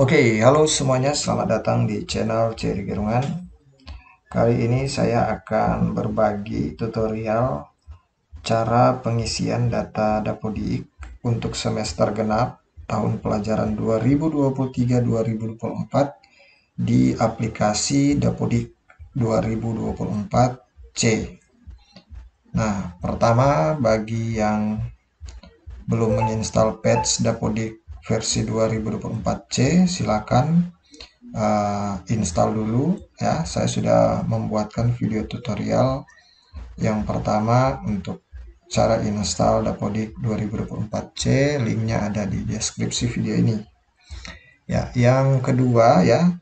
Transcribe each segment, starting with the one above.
Oke, halo semuanya, selamat datang di channel Cherry Gerungan. Kali ini saya akan berbagi tutorial cara pengisian data Dapodik untuk semester genap tahun pelajaran 2023-2024 di aplikasi Dapodik 2024C. Nah, pertama bagi yang belum menginstal patch Dapodik versi 2024C, silakan install dulu ya. Saya sudah membuatkan video tutorial yang pertama untuk cara install Dapodik 2024C, linknya ada di deskripsi video ini ya. Yang kedua ya,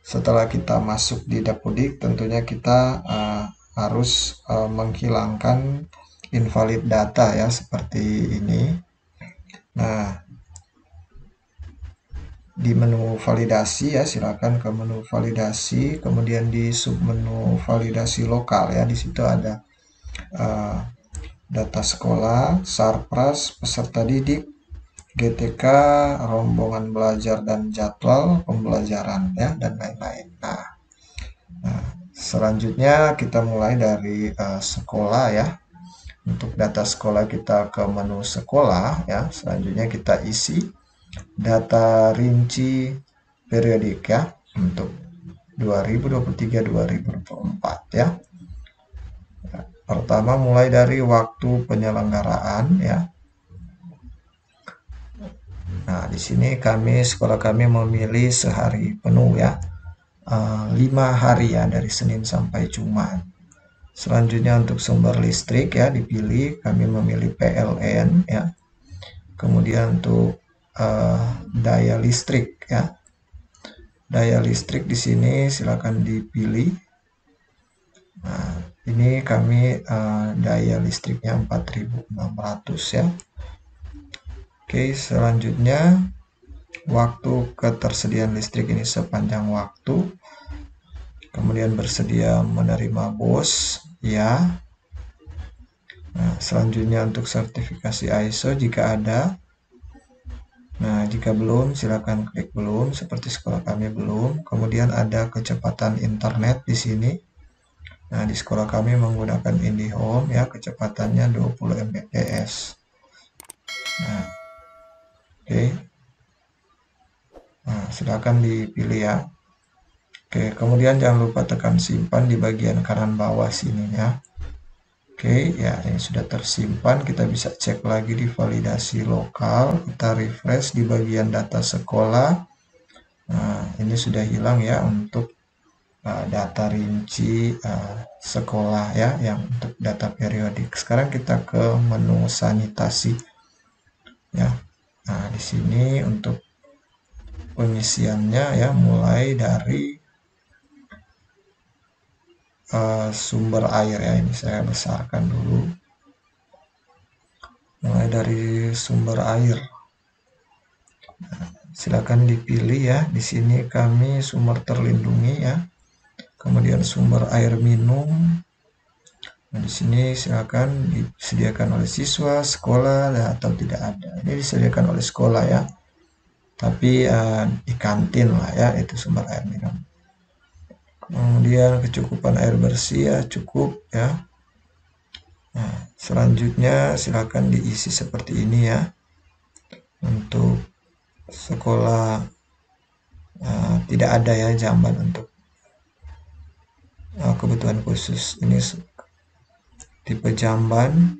setelah kita masuk di Dapodik tentunya kita harus menghilangkan invalid data ya, seperti ini. Nah, di menu validasi ya, silakan ke menu validasi, kemudian di submenu validasi lokal ya, di situ ada data sekolah, sarpras, peserta didik, GTK, rombongan belajar dan jadwal pembelajaran ya, dan lain-lain. Nah, selanjutnya kita mulai dari sekolah ya. Untuk data sekolah kita ke menu sekolah ya. Selanjutnya kita isi data rinci periodik ya untuk 2023-2024 ya. Pertama mulai dari waktu penyelenggaraan ya. Nah, di sini sekolah kami memilih sehari penuh ya. 5 hari ya, dari Senin sampai Jumat. Selanjutnya untuk sumber listrik ya dipilih, kami memilih PLN ya. Kemudian untuk daya listrik ya. Daya listrik di sini silakan dipilih. Nah, ini kami daya listriknya 4600 ya. Oke, selanjutnya waktu ketersediaan listrik ini sepanjang waktu. Kemudian bersedia menerima BOS ya. Nah, selanjutnya untuk sertifikasi ISO jika ada. Nah, jika belum, silakan klik belum, seperti sekolah kami belum. Kemudian ada kecepatan internet di sini. Nah, di sekolah kami menggunakan IndiHome ya, kecepatannya 20 Mbps. Nah, oke. Nah, silakan dipilih ya. Oke, kemudian jangan lupa tekan simpan di bagian kanan bawah sini ya. Oke, ya ini sudah tersimpan. Kita bisa cek lagi di validasi lokal. Kita refresh di bagian data sekolah. Nah, ini sudah hilang ya untuk data rinci sekolah ya, yang untuk data periodik. Sekarang kita ke menu sanitasi ya. Nah, di sini untuk pengisiannya ya, mulai dari sumber air ya. Ini saya besarkan dulu. Mulai dari sumber air. Nah, silakan dipilih ya. Di sini kami sumber terlindungi ya. Kemudian sumber air minum. Nah, di sini silakan disediakan oleh siswa, sekolah, atau tidak ada. Ini disediakan oleh sekolah ya. Tapi di kantin lah ya, itu sumber air minum. Kemudian kecukupan air bersih ya, cukup ya. Nah, selanjutnya silakan diisi seperti ini ya. Untuk sekolah tidak ada ya jamban untuk kebutuhan khusus. Ini tipe jamban.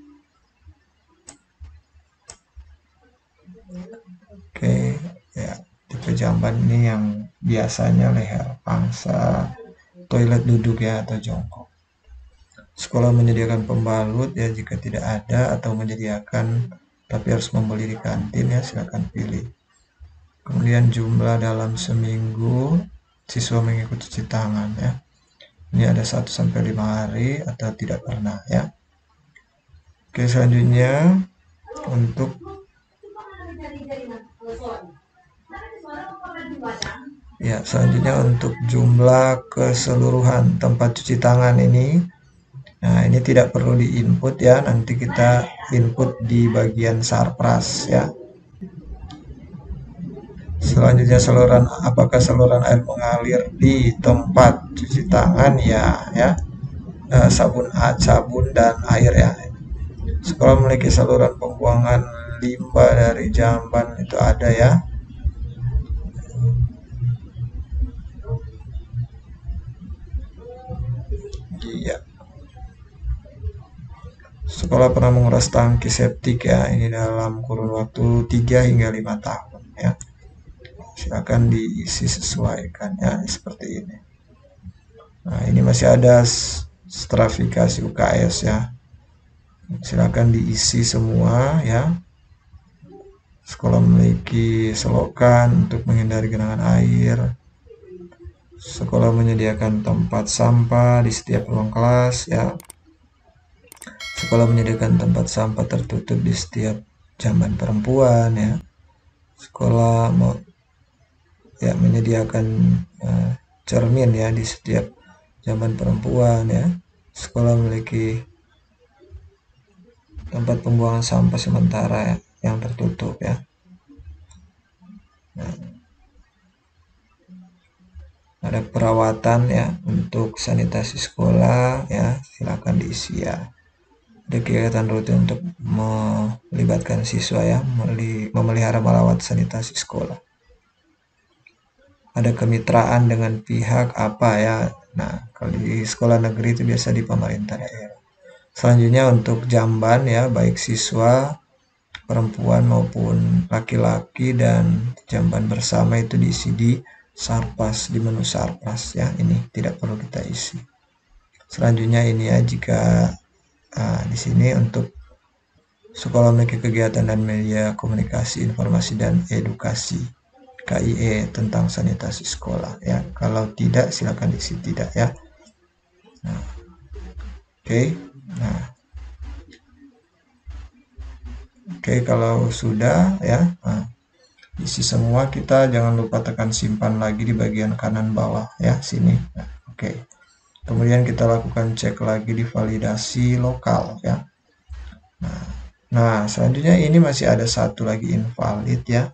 Oke ya, tipe jamban ini yang biasanya leher pangsa, toilet duduk ya, atau jongkok. Sekolah menyediakan pembalut ya, jika tidak ada atau menyediakan tapi harus membeli di kantin ya, silakan pilih. Kemudian jumlah dalam seminggu siswa mengikuti cuci tangan ya. Ini ada 1-5 hari atau tidak pernah ya. Oke, selanjutnya untuk jumlah keseluruhan tempat cuci tangan ini. Nah, ini tidak perlu diinput ya, nanti kita input di bagian sarpras ya. Selanjutnya saluran, apakah saluran air mengalir di tempat cuci tangan? Ya. Sabun dan air ya. Sekolah memiliki saluran pembuangan limbah dari jamban, itu ada ya. Iya. Sekolah pernah menguras tangki septik ya, ini dalam kurun waktu 3 hingga 5 tahun ya. Silakan diisi sesuaikan ya, seperti ini. Nah, ini masih ada stratifikasi UKS ya. Silakan diisi semua ya. Sekolah memiliki selokan untuk menghindari genangan air. Sekolah menyediakan tempat sampah di setiap ruang kelas ya. Sekolah menyediakan tempat sampah tertutup di setiap jamban perempuan ya. Sekolah menyediakan cermin ya di setiap jamban perempuan ya. Sekolah memiliki tempat pembuangan sampah sementara ya, yang tertutup ya. Nah, ada perawatan ya untuk sanitasi sekolah ya, silakan diisi ya. Ada kegiatan rutin untuk melibatkan siswa ya, memelihara merawat sanitasi sekolah. Ada kemitraan dengan pihak apa ya. Nah, kalau di sekolah negeri itu biasa di pemerintah daerah. Selanjutnya untuk jamban ya, baik siswa perempuan maupun laki-laki dan jamban bersama itu diisi di Sarpas, di menu Sarpas ya. Ini tidak perlu kita isi. Selanjutnya ini ya, jika di sini untuk sekolah memiliki kegiatan dan media komunikasi, informasi dan edukasi KIE tentang sanitasi sekolah ya. Kalau tidak silakan diisi tidak ya. Nah, oke. Oke, kalau sudah ya, isi semua, kita jangan lupa tekan simpan lagi di bagian kanan bawah ya, sini. Nah, oke. Kemudian kita lakukan cek lagi di validasi lokal ya. Nah, selanjutnya ini masih ada satu lagi invalid ya.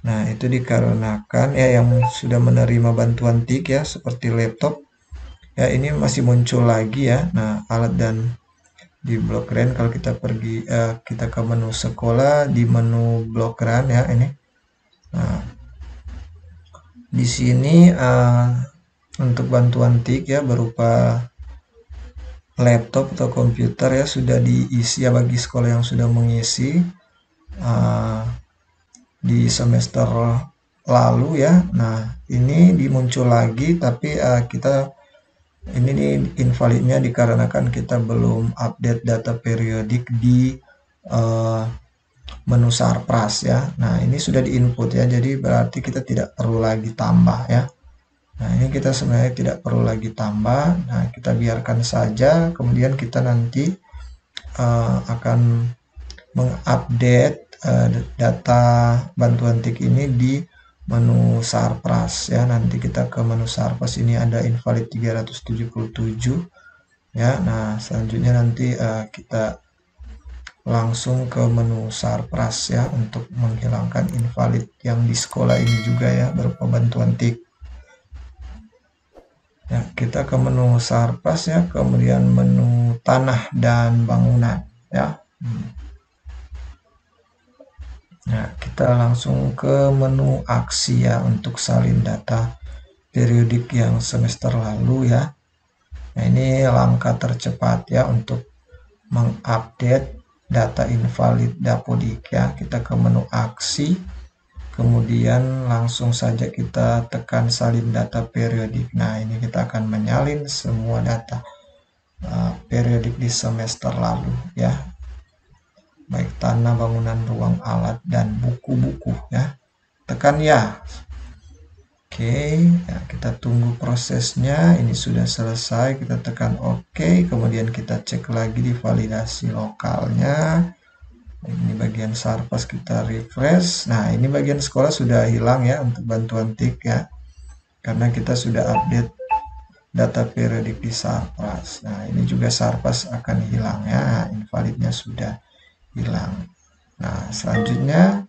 Nah, itu dikarenakan ya yang sudah menerima bantuan TIK ya, seperti laptop ya, ini masih muncul lagi ya. Nah, alat dan di blok RAN, kalau kita pergi kita ke menu sekolah, di menu blok RAN ya ini. Nah, di sini untuk bantuan TIK ya berupa laptop atau komputer ya sudah diisi ya bagi sekolah yang sudah mengisi di semester lalu ya. Nah, ini dimuncul lagi, tapi kita ini invalidnya dikarenakan kita belum update data periodik di menu Sarpras ya. Nah, ini sudah diinput ya, jadi berarti kita tidak perlu lagi tambah ya. Nah, ini kita sebenarnya tidak perlu lagi tambah. Nah, kita biarkan saja, kemudian kita nanti akan mengupdate data bantuan TIK ini di menu Sarpras ya. Nanti kita ke menu Sarpras, ini ada invalid 377 ya. Nah, selanjutnya nanti kita langsung ke menu Sarpras ya untuk menghilangkan invalid yang di sekolah ini juga ya berupa bantuan TIK. Ya, kita ke menu Sarpras ya, kemudian menu tanah dan bangunan ya. Nah, kita langsung ke menu aksi ya untuk salin data periodik yang semester lalu ya. Nah, ini langkah tercepat ya untuk mengupdate data invalid Dapodik ya. Kita ke menu aksi, kemudian langsung saja kita tekan salin data periodik. Nah, ini kita akan menyalin semua data periodik di semester lalu ya, baik tanah, bangunan, ruang, alat, dan buku-buku ya. Tekan ya. Oke, ya, kita tunggu prosesnya. Ini sudah selesai, kita tekan OK, kemudian kita cek lagi di validasi lokalnya. Ini bagian Sarpas, kita refresh. Nah, ini bagian sekolah sudah hilang ya untuk bantuan TIK ya, karena kita sudah update data periodik di Sarpas. Nah, ini juga Sarpas akan hilang ya, invalidnya sudah hilang. Nah, selanjutnya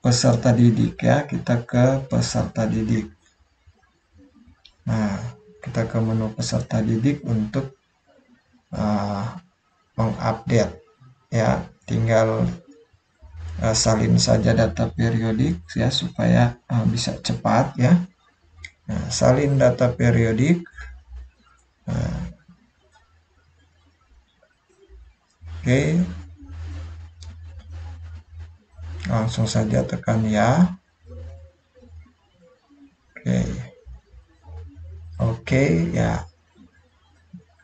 peserta didik ya, kita ke peserta didik. Nah, kita ke menu peserta didik untuk mengupdate ya, tinggal salin saja data periodik ya supaya bisa cepat ya. Nah, salin data periodik. Oke, langsung saja tekan ya. Oke ya,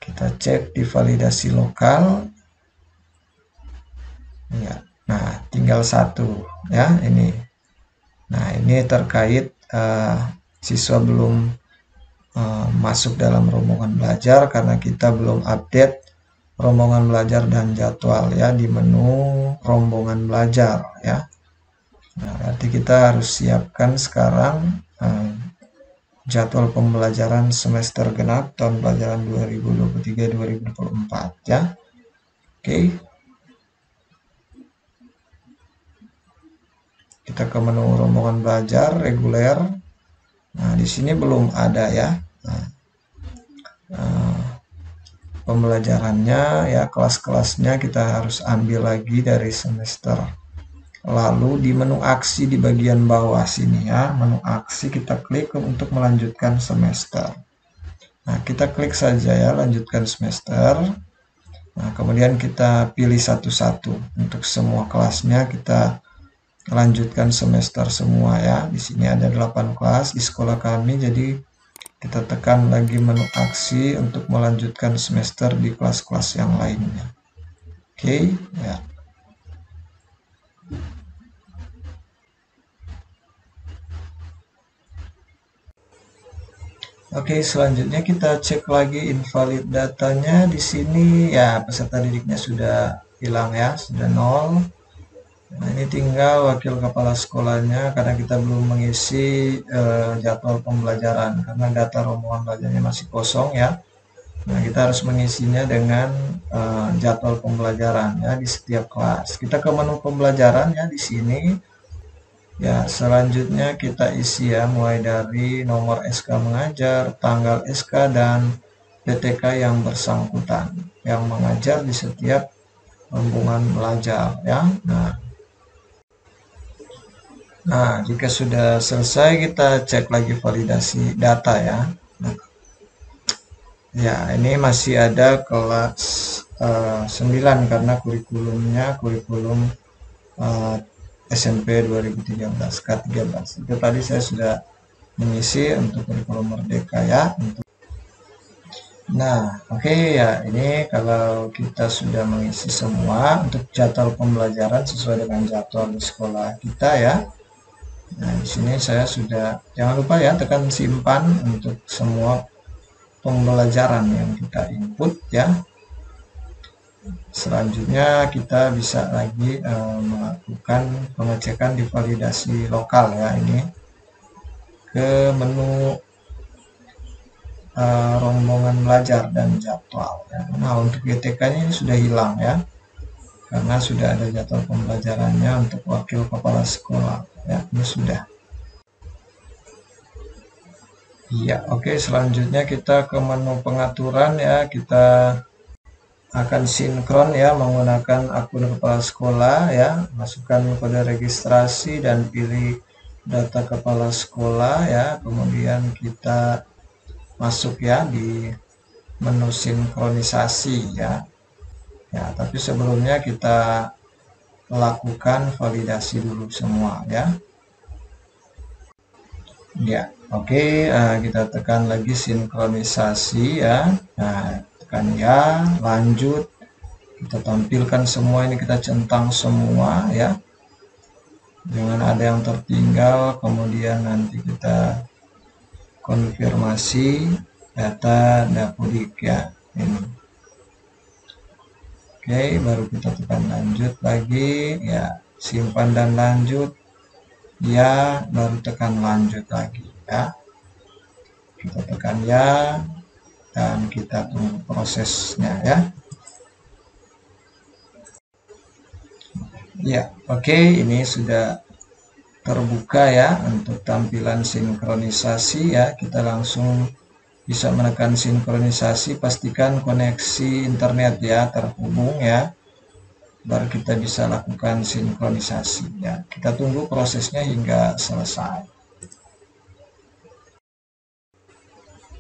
kita cek di validasi lokal ya. Nah, tinggal satu ya ini. Nah, ini terkait siswa belum masuk dalam rombongan belajar karena kita belum update rombongan belajar dan jadwal ya di menu rombongan belajar ya. Nah, berarti kita harus siapkan sekarang jadwal pembelajaran semester genap tahun pelajaran 2023-2024 ya. Oke. Kita ke menu rombongan belajar reguler. Nah, di sini belum ada ya. Pembelajarannya ya, kelas-kelasnya kita harus ambil lagi dari semester lalu. Di menu aksi di bagian bawah sini ya, menu aksi kita klik untuk melanjutkan semester. Nah, kita klik saja ya, lanjutkan semester. Nah, kemudian kita pilih satu-satu. Untuk semua kelasnya kita lanjutkan semester semua ya. Di sini ada 8 kelas di sekolah kami, jadi kita tekan lagi menu aksi untuk melanjutkan semester di kelas-kelas yang lainnya. Oke, ya. Oke, selanjutnya kita cek lagi invalid datanya. Di sini ya peserta didiknya sudah hilang ya, sudah 0. Nah, ini tinggal wakil kepala sekolahnya karena kita belum mengisi jadwal pembelajaran karena data rombongan belajarnya masih kosong ya. Nah, kita harus mengisinya dengan jadwal pembelajaran ya di setiap kelas. Kita ke menu pembelajaran ya di sini. Ya, selanjutnya kita isi ya mulai dari nomor SK mengajar, tanggal SK dan PTK yang bersangkutan yang mengajar di setiap rombongan belajar ya. Nah, jika sudah selesai kita cek lagi validasi data ya. Nah, ya, ini masih ada kelas 9 karena kurikulumnya kurikulum SMP 2013 K13. Itu tadi saya sudah mengisi untuk kurikulum Merdeka ya. Nah, oke ya, ini kalau kita sudah mengisi semua untuk jadwal pembelajaran sesuai dengan jadwal di sekolah kita ya. Nah, di sini saya sudah, jangan lupa ya tekan simpan untuk semua pembelajaran yang kita input ya. Selanjutnya kita bisa lagi melakukan pengecekan di validasi lokal ya, ini ke menu rombongan belajar dan jadwal ya. Nah, untuk GTK-nya ini sudah hilang ya karena sudah ada jadwal pembelajarannya untuk wakil kepala sekolah ya, ini sudah. Iya, oke, selanjutnya kita ke menu pengaturan ya, kita akan sinkron ya menggunakan akun kepala sekolah ya, masukkan kode registrasi dan pilih data kepala sekolah ya, kemudian kita masuk ya di menu sinkronisasi ya. Ya, tapi sebelumnya kita lakukan validasi dulu semua ya. Ya, oke, kita tekan lagi sinkronisasi ya. Nah, tekan ya, lanjut. Kita tampilkan semua ini, kita centang semua ya. Jangan ada yang tertinggal, kemudian nanti kita konfirmasi data Dapodik ya. Ini. Oke, baru kita tekan lanjut lagi ya, simpan dan lanjut. Ya, baru tekan lanjut lagi ya. Kita tekan ya dan kita tunggu prosesnya ya. Ya, oke, ini sudah terbuka ya untuk tampilan sinkronisasi ya. Kita langsung bisa menekan sinkronisasi, pastikan koneksi internet ya terhubung ya, baru kita bisa lakukan sinkronisasi ya. Kita tunggu prosesnya hingga selesai.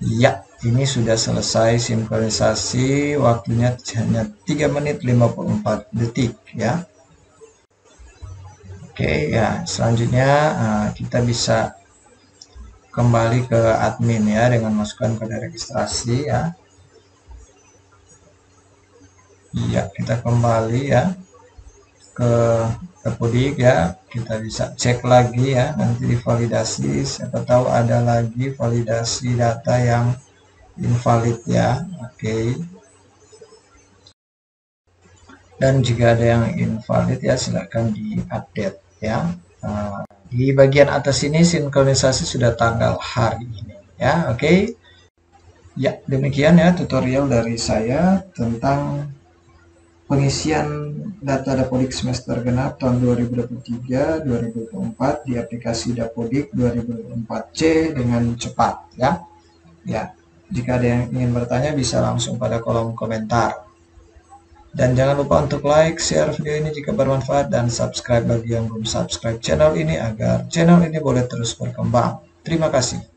Ya, ini sudah selesai sinkronisasi, waktunya hanya 3 menit 54 detik ya. Oke ya, selanjutnya kita bisa kembali ke admin ya dengan masukkan kode registrasi ya. Iya, kita kembali ya ke Dapodik ya. Kita bisa cek lagi ya, nanti divalidasi. Siapa tahu ada lagi validasi data yang invalid ya. Oke. Dan jika ada yang invalid ya silakan diupdate ya. Di bagian atas ini sinkronisasi sudah tanggal hari ini ya. Oke. Ya, demikian ya tutorial dari saya tentang pengisian data Dapodik semester genap tahun 2023-2024 di aplikasi Dapodik 2024C dengan cepat ya. Ya, jika ada yang ingin bertanya bisa langsung pada kolom komentar. Dan jangan lupa untuk like, share video ini jika bermanfaat, dan subscribe bagi yang belum subscribe channel ini agar channel ini boleh terus berkembang. Terima kasih.